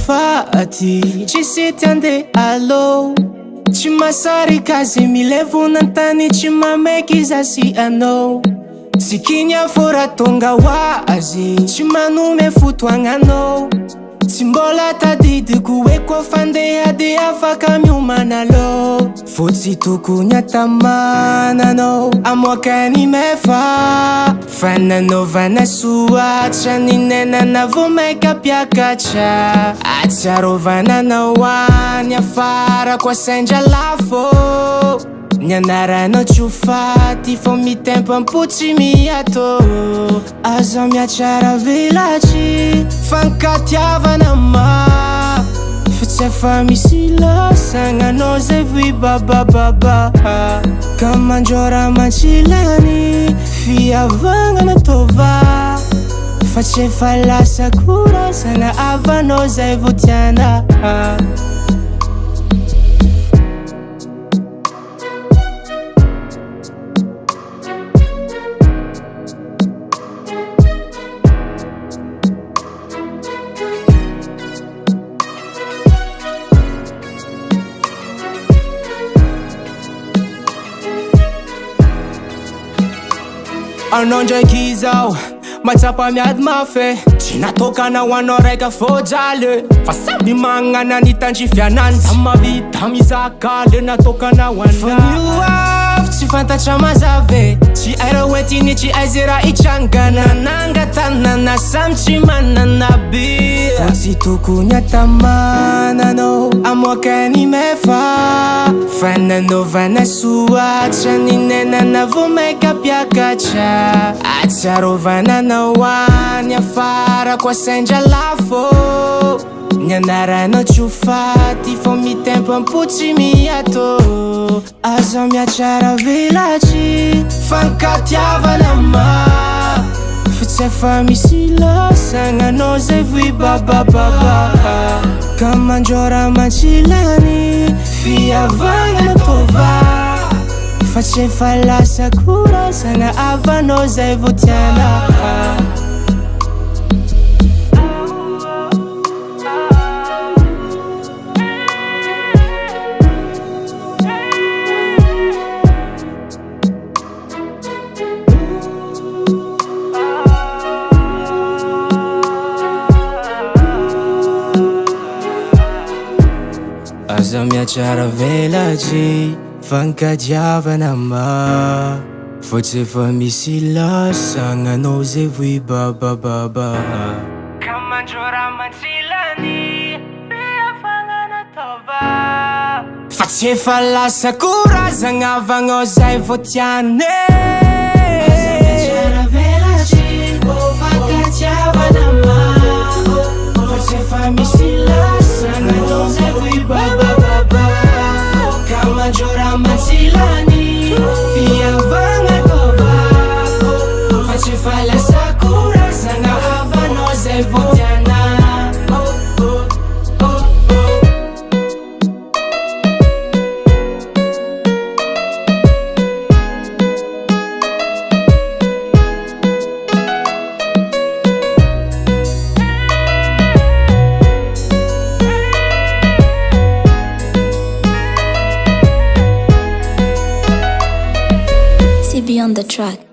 azafady tsy sety ande alô tsy masarika azy milevona antany tsy mameky zasy anao tsy kinya fora tonga ho azy tsy manome fotoagnanao tsy mbola tadidiko hoe koa fandeha de afaka miomana alô fotsy tokony atamananao amoakany mefa fananaovana soatra ny nenana vo maika mpiakatra atsiarovananao any afara koa sendra lafo ny anaranao tsy ho faty fô mitempo ampotsy miato aza miatsara velatry fankatiavana ma fa tsy efa misy lasagnanao zay voi babababa ka mandrora mantsilany fiavagnana tova fa tsy efa lasa korazana avanao zay vo tiana anao ndraiky izao matsapa miady mafy tsy natokana ho anao raika fôjaly fa samby magnana ny tandrifianany samy mavita mizakaly natokana ho anao tsy fantatra mazave tsy aira hoentiny tsy aizy raha itsangana nangatanana samy tsy manana bia fotsy tokony atamananao amoakany mefa fananaovana soatra ny nenana vo maika mpiakatra atsiarovananao any afara koa sendra lafo ny anaranao tsy ho faty fô mitempo ampotsy miato aza miatsara velatry fankatiavana ma fa tsy efa misy lasagnanao zay voi babababa ka mandrora mantsilany fiavagnana tova fa tsy efa lasa korazana avanao zay vo tiana aza miatsara velatry fankatiavana ma fô tsy efa misy lasagnanao zay voi babababa ka mandrora mantsilany fiavagnana tova fa tsy efa lasa korazagna avagnao zay vo tiane aza miatsara velatry fankatiavana ma fô tsy efa misy lasagnanao zay voi babababa ka mandrora mantsilany fiavagnana tova fa tsy efa lasa korazagna avanao zay vo tiana Be on the track.